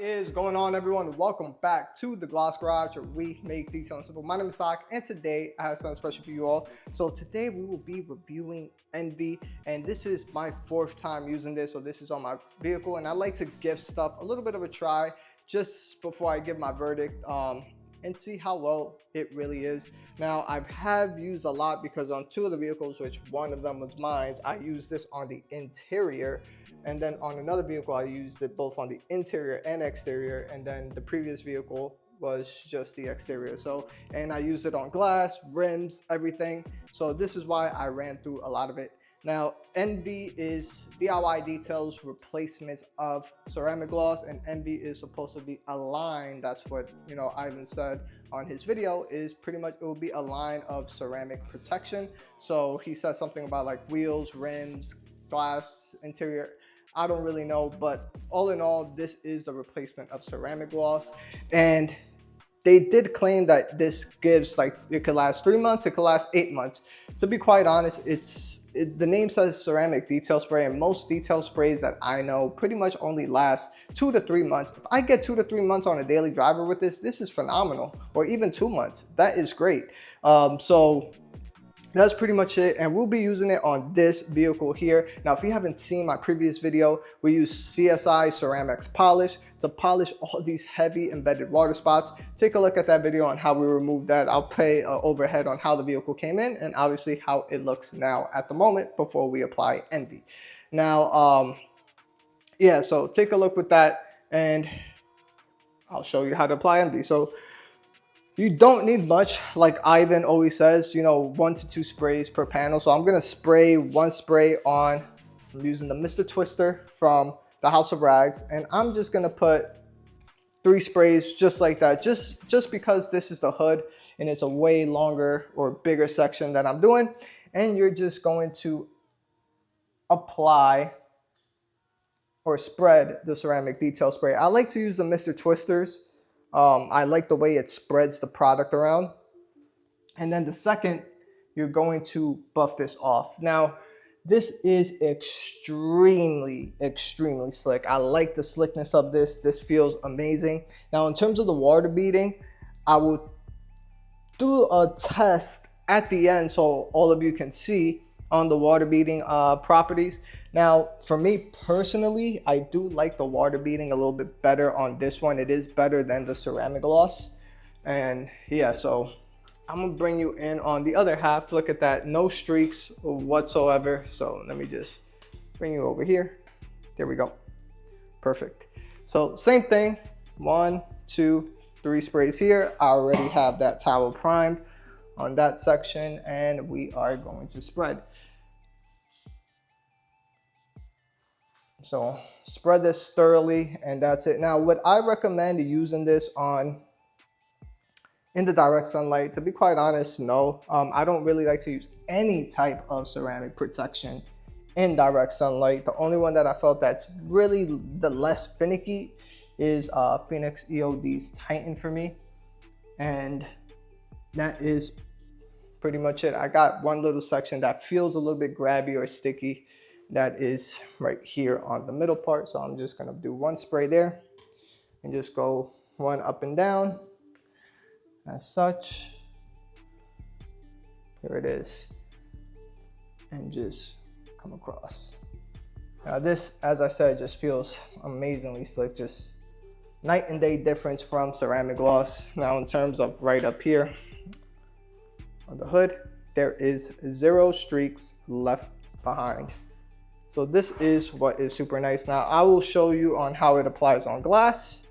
is going on, everyone? Welcome back to the Gloss Garage, where we make detailing simple. My name is Sak, and today I have something special for you all. So today we will be reviewing Envie, and this is my fourth time using this. So this is on my vehicle, and I like to give stuff a little bit of a try just before I give my verdict and see how well it really is. Now, I have used a lot because on two of the vehicles, which one of them was mine, I used this on the interior. And then on another vehicle, I used it both on the interior and exterior. And then the previous vehicle was just the exterior. So, and I used it on glass, rims, everything. So this is why I ran through a lot of it. Now, Envie is DIY details replacement of ceramic gloss, and Envie is supposed to be a line. That's what, Ivan said on his video, is pretty much it will be a line of ceramic protection. So he said something about like wheels, rims, glass, interior. I don't really know, but all in all, this is the replacement of ceramic gloss. And they did claim that this gives, like, it could last 3 months, it could last 8 months. To be quite honest, the name says ceramic detail spray, and most detail sprays that I know pretty much only last 2 to 3 months. If I get 2 to 3 months on a daily driver with this is phenomenal. Or even 2 months, that is great. So that's pretty much it, and we'll be using it on this vehicle here. Now, if you haven't seen my previous video, we use CSI Ceramics Polish to polish all these heavy embedded water spots. Take a look at that video on how we removed that. I'll play an overhead on how the vehicle came in and obviously how it looks now at the moment before we apply Envie. Now, yeah, so take a look with that and I'll show you how to apply Envie. So you don't need much, like Ivan always says, 1 to 2 sprays per panel. So I'm gonna spray one spray on, I'm using the Mr. Twister from the House of Rags, and I'm just gonna put 3 sprays just like that, just because this is the hood and it's a way longer or bigger section that I'm doing. And you're just going to apply or spread the ceramic detail spray. I like to use the Mr. Twisters. I like the way it spreads the product around. And then the second, you're going to buff this off. Now, this is extremely, extremely slick. I like the slickness of this. This feels amazing. Now, in terms of the water beading, I will do a test at the end so all of you can see on the water beading properties. Now, for me personally, I do like the water beading a little bit better on this one. It is better than the ceramic gloss. And yeah, so I'm gonna bring you in on the other half. Look at that, no streaks whatsoever. So let me just bring you over here. There we go, perfect. So same thing, 1, 2, 3 sprays here. I already have that towel primed on that section, and we are going to spread. So spread this thoroughly, and that's it. Now, would I recommend using this in the direct sunlight? To be quite honest, no. I don't really like to use any type of ceramic protection in direct sunlight. The only one that I felt that's really the less finicky is Phoenix EOD's Titan for me. And that is pretty much it. I got one little section that feels a little bit grabby or sticky. That is right here on the middle part. So I'm just gonna do 1 spray there and just go 1 up and down as such. Here it is. And just come across. Now this, as I said, just feels amazingly slick. Just night and day difference from ceramic gloss. Now in terms of right up here on the hood, there is 0 streaks left behind. So this is what is super nice. Now I will show you on how it applies on glass,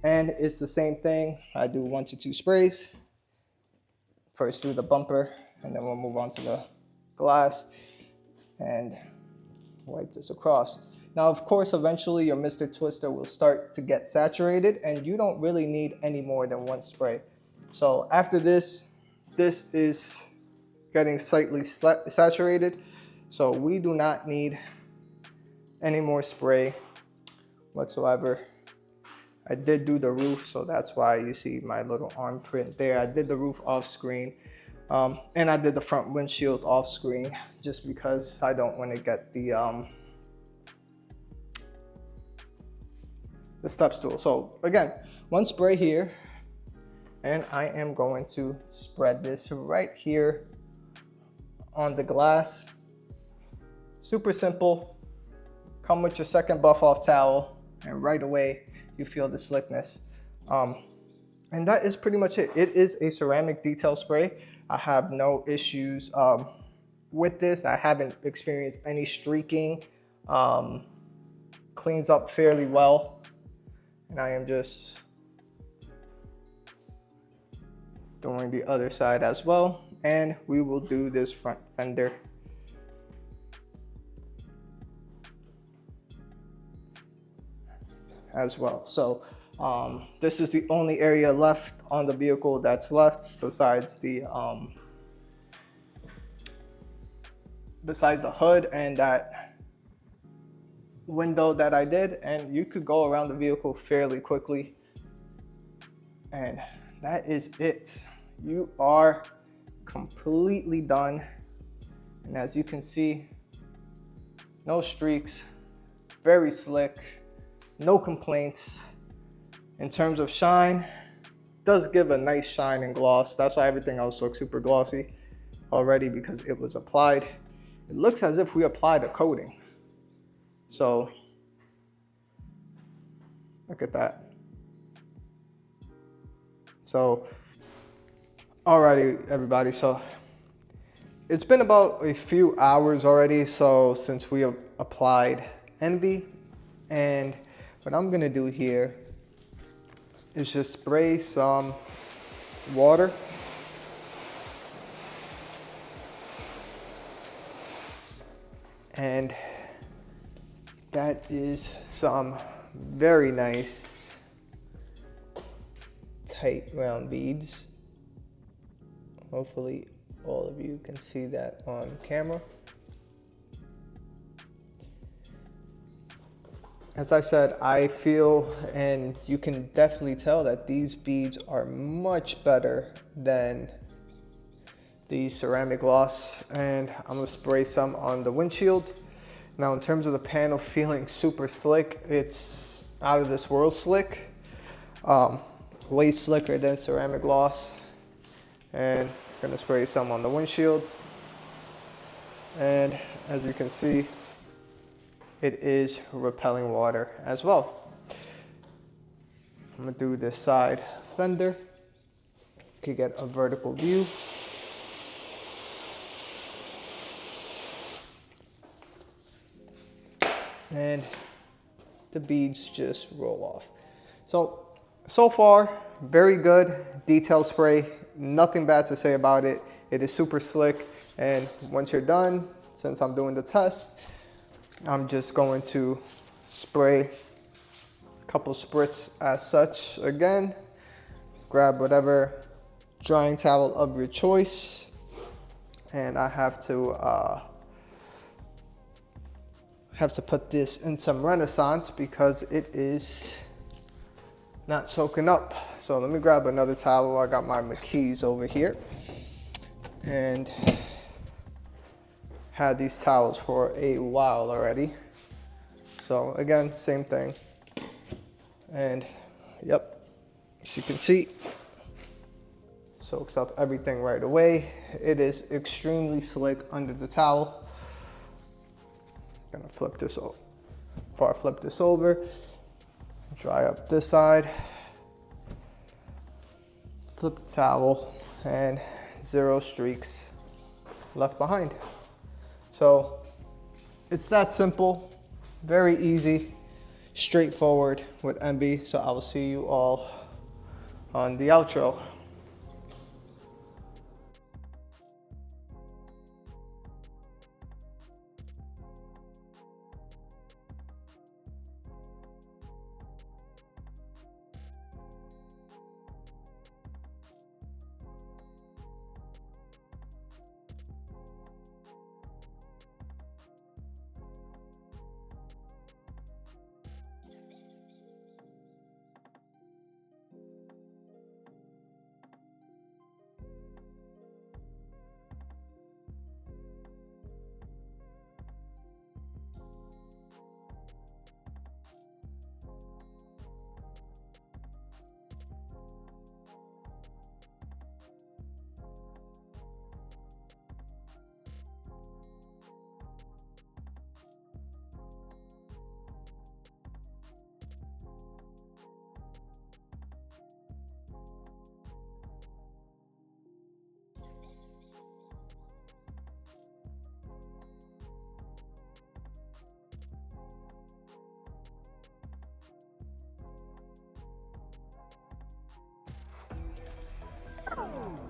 and it's the same thing. I do 1 to 2 sprays. First do the bumper, and then we'll move on to the glass and wipe this across. Now, of course, eventually your Mr. Twister will start to get saturated, and you don't really need any more than 1 spray. So after this, this is getting slightly saturated. So we do not need any more spray whatsoever. I did do the roof, so that's why you see my little arm print there. I did the roof off screen, and I did the front windshield off screen just because I don't want to get the the step stool. So again, one spray here, and I am going to spread this right here on the glass. Super simple. Come with your second buff off towel, and right away you feel the slickness. And that is pretty much it. It is a ceramic detail spray. I have no issues with this. I haven't experienced any streaking. Cleans up fairly well. And I am just doing the other side as well. And we will do this front fender. As well. So this is the only area left on the vehicle that's left besides the hood and that window that I did, and you could go around the vehicle fairly quickly, and that is it. You are completely done, and as you can see, no streaks, very slick, no complaints. In terms of shine, does give a nice shine and gloss. That's why everything else looks super glossy already, because it was applied. It looks as if we applied a coating. So look at that. So alrighty, everybody. So it's been about a few hours already. So since we have applied Envie, and what I'm gonna do here is just spray some water. And that is some very nice tight round beads. Hopefully all of you can see that on camera. As I said, I feel, and you can definitely tell, that these beads are much better than the ceramic gloss, and I'm gonna spray some on the windshield. Now in terms of the panel feeling super slick, it's out of this world slick. Way slicker than ceramic gloss. And I'm gonna spray some on the windshield. And as you can see, it is repelling water as well. I'm gonna do this side fender. You could get a vertical view. And the beads just roll off. So far, very good detail spray. Nothing bad to say about it. It is super slick. And once you're done, since I'm doing the test, I'm just going to spray a couple spritz as such again. Grab whatever drying towel of your choice. And I have to put this in some Renaissance because it is not soaking up. So let me grab another towel. I got my McKees over here and had these towels for a while already. So again, same thing. And yep, as you can see, soaks up everything right away. It is extremely slick under the towel. Gonna flip this over. Before I flip this over, dry up this side, flip the towel, and 0 streaks left behind. So it's that simple, very easy, straightforward with Envie. So I will see you all on the outro. you.